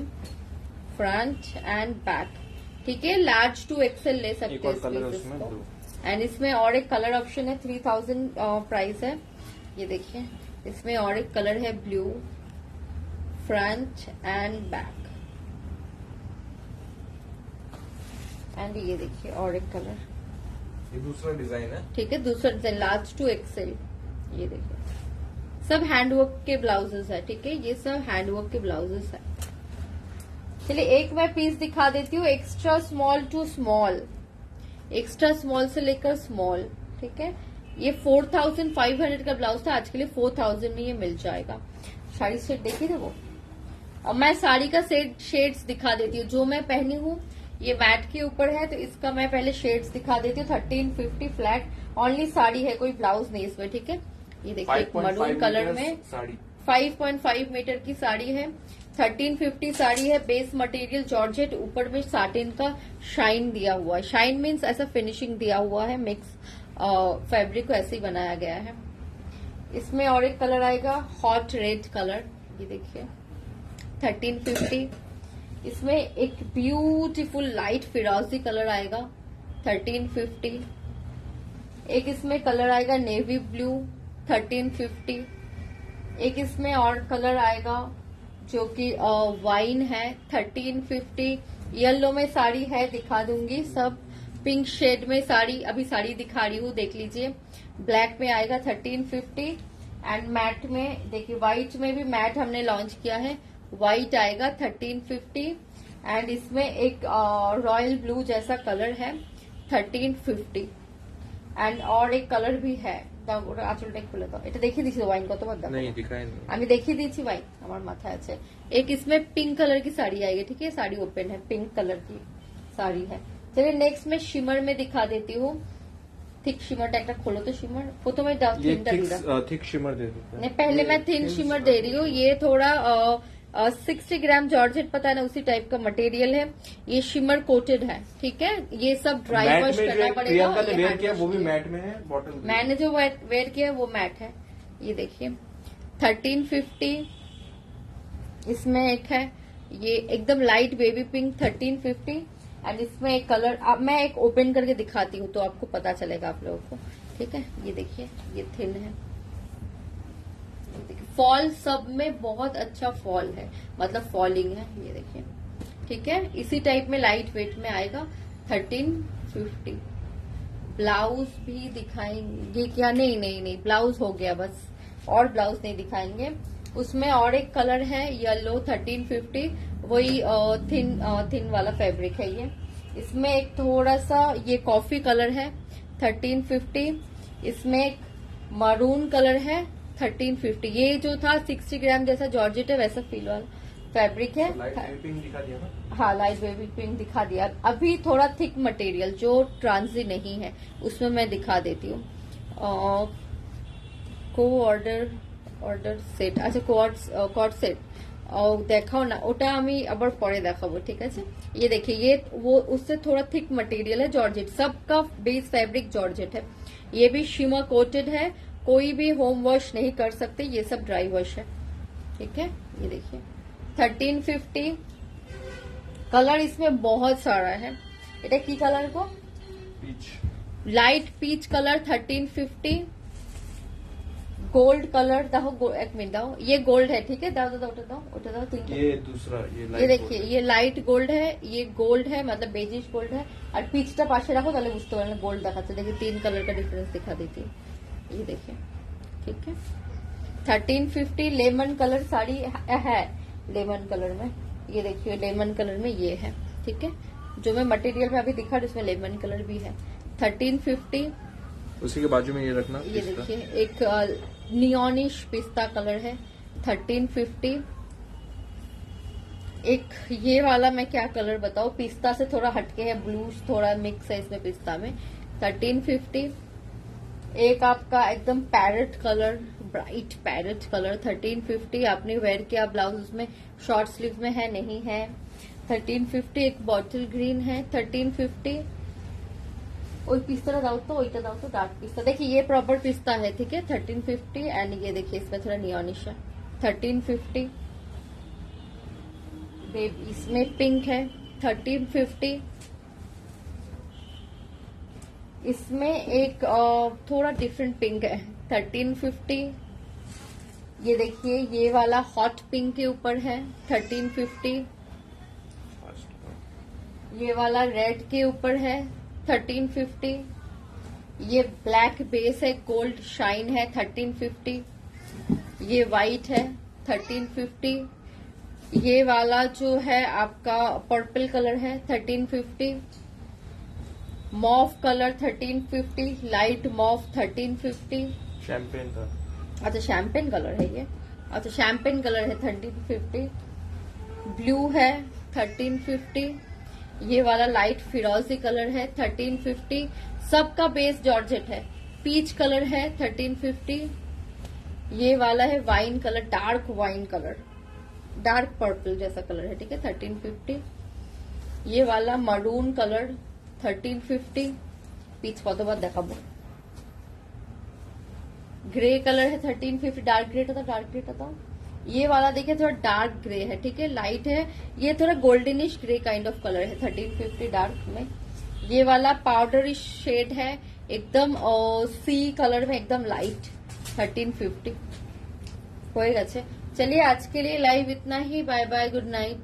फ्रंट एंड बैक, ठीक है, लार्ज टू एक्सेल ले सकते हैं इस पीसेस को। एंड इसमें और एक कलर ऑप्शन है, 3000 प्राइस है। ये देखिए इसमें और एक कलर है blue, front and back. And ये देखिए और एक कलर, ये दूसरा डिजाइन है, ठीक है, दूसरा डिजाइन लार्ज टू एक्सेल। ये देखिए सब हैंडवर्क के ब्लाउजेस है, ठीक है, ये सब हैंडवर्क के ब्लाउजेस है। चलिए एक मैं पीस दिखा देती हूँ, extra small to small, extra small से लेकर स्मॉल, ठीक है। ये 4500 का ब्लाउज था, आज के लिए 4000 में ये मिल जाएगा। साड़ी सेट देखिए थे वो। अब मैं साड़ी का शेड्स दिखा देती हूँ जो मैं पहनी हूँ। ये मैट के ऊपर है तो इसका मैं पहले शेड्स दिखा देती हूँ। 1350 फ्लैट ओनली साड़ी है, कोई ब्लाउज नहीं इसमें, ठीक है। ये देखिए मरून कलर में साड़ी 5.5 मीटर की साड़ी है, 1350 साड़ी है। बेस मटेरियल जॉर्जेट, ऊपर में साटिन का शाइन दिया हुआ है। शाइन मीन्स ऐसा फिनिशिंग दिया हुआ है, मिक्स फैब्रिक को ऐसे ही बनाया गया है। इसमें और एक कलर आएगा हॉट रेड कलर, ये देखिए 1350। इसमें एक ब्यूटीफुल लाइट फिरोजी कलर आएगा 1350। एक इसमें कलर आएगा नेवी ब्लू 1350। एक इसमें और कलर आएगा जो कि वाइन है 1350। येलो में साड़ी है, दिखा दूंगी सब। पिंक शेड में साड़ी, अभी साड़ी दिखा रही हूँ, देख लीजिए। ब्लैक में आएगा 1350 एंड मैट में देखिए, व्हाइट में भी मैट हमने लॉन्च किया है, व्हाइट आएगा 1350। एंड इसमें एक रॉयल ब्लू जैसा कलर है 1350। एंड और एक कलर भी है, আঁচলটা খুলে দাও, এটা দেখিয়ে দিয়েছি ওয়াইন কত বার नहीं दिखाई नहीं। আমি দেখিয়ে দিয়েছি ওয়াইন, আমার মাথায় আছে। एक इसमें पिंक कलर की साड़ी आएगी, ठीक है, साड़ी ओपन है, पिंक कलर की साड़ी है। चलिए नेक्स्ट में शिमर में दिखा देती हूँ। थिक शिमरটা একটা খোলো তো शिमर, প্রথমে দাও থিনটা দিদা। थिक शिमर दे देते हैं। नहीं पहले मैं थिन शिमर दे रही हूँ। ये थोड़ा 60 ग्राम जॉर्जेट, पता है ना, उसी टाइप का मटेरियल है। ये शिमर कोटेड है, ठीक है। ये सब ड्राई मैट वॉश में करना जो पड़ेगा। प्रियंका ने ये वेयर hand किया wash वो भी किया। मैट में है, बॉटल मैंने जो वेयर किया है वो मैट है। ये देखिए 1350। इसमें एक है ये एकदम लाइट बेबी पिंक 1350। एंड इसमें एक कलर, अब मैं एक ओपन करके दिखाती हूँ तो आपको पता चलेगा आप लोगों को, ठीक है। ये देखिए ये थिन है, फॉल सब में बहुत अच्छा फॉल है, मतलब फॉलिंग है, ये देखिए, ठीक है। इसी टाइप में लाइट वेट में आएगा 1350। ब्लाउज भी दिखाएंगे क्या? नहीं, ब्लाउज हो गया बस, और ब्लाउज नहीं दिखाएंगे। उसमें और एक कलर है येलो 1350, वही थिन वाला फैब्रिक है ये। इसमें एक थोड़ा सा ये कॉफी कलर है 1350, इसमें एक मरून कलर है 1350। ये जो था 60 ग्राम जैसा जॉर्जेट है वैसा फील वाला फैब्रिक है। लाइट पिंक दिखा दिया ना? हाँ, लाइट बेबी पिंक दिखा दिया। अभी थोड़ा थिक मटेरियल जो ट्रांसी नहीं है उसमें मैं दिखा देती हूँ। को অর্ডার সেট, আচ্ছা কট সেট দেখাও না, ওটা আমি আবার পরে দেখাবো, ঠিক আছে। ये देखिए, ये वो उससे थोड़ा थिक मटेरियल है, जॉर्जेट, सबका बेस फैब्रिक जॉर्जेट है। ये भी शिमर कोटेड है, कोई भी होम वॉश नहीं कर सकते, ये सब ड्राई वॉश है, ठीक है। ये देखिए 1350 कलर इसमें बहुत सारा है। এটা কি কালার গো? Peach, light peach colour 1350। Gold colour दाओ, एक मिनट दाओ, ये गोल्ड है, ठीक है, दाओ दाओ ओटा दाओ, ओटा दाओ, तीन। ये दूसरा, ये देखिए, ये लाइट गोल्ड है, ये गोल्ड है, मतलब बेजिश गोल्ड है। और पिचटा पाशे रखो তাহলে বুঝতে পারবেন गोल्ड দেখাচ্ছে। देखिए 3 कलर का डिफरेंस दिखा देती है। ये देखिए, ठीक है। 1350 लेमन कलर साड़ी है, लेमन कलर में। ये देखिए लेमन कलर में ये है, ठीक है। जो मैं मटेरियल में अभी दिखा उसमें लेमन कलर भी है। 1350। उसी के बाजू में ये रखना। ये देखिए एक नियॉनिश पिस्ता कलर है 1350। एक ये वाला मैं क्या कलर बताऊं, पिस्ता से थोड़ा हटके है, ब्लू थोड़ा मिक्स है इसमें पिस्ता में, 1350। एक आपका एकदम parrot colour, bright parrot colour 1350। आपने वेयर किया ब्लाउज उसमें शॉर्ट स्लीव में है नहीं है 1350। एक बॉटल ग्रीन है 1350। ওই পিস্তাটা দাও তো, ওইটা দাও তো, डार्क पिस्ता। देखिए ये प्रॉपर पिस्ता है, ठीक है, 1350। एंड ये देखिए इसमें थोड़ा नियॉनिश है 1350। इसमें पिंक है 1350। इसमें एक थोड़ा डिफरेंट पिंक है 1350। ये देखिए ये वाला हॉट पिंक के ऊपर है 1350। ये वाला रेड के ऊपर है 1350। ये ब्लैक बेस है, गोल्ड शाइन है 1350। ये वाइट है 1350। ये वाला जो है आपका पर्पल कलर है 1350। Mauve colour 1350, light mauve 1350। Champagne था, अच्छा शैम्पेन कलर है ये, अच्छा शैम्पेन कलर है 1350। ब्लू है 1350। ये वाला लाइट फिरोजी कलर है 1350। सबका बेस जॉर्जेट है। पीच कलर है 1350। ये वाला है wine colour, dark wine colour, dark purple जैसा कलर है, ठीक है, 1350। ये वाला मरून कलर 1350। पीच কতবার দেখাবো। ग्रे कलर है 1350। डार्क ग्रेटा था, डार्क ग्रेटा था। ये वाला देखिए थोड़ा डार्क ग्रे है, ठीक है, लाइट है। ये थोड़ा goldenish grey kind of colour है 1350 डार्क में। ये वाला पाउडरिश शेड है एकदम सी कलर में, एकदम लाइट 1350 हो गए। चलिए आज के लिए लाइव इतना ही। Bye bye, good night.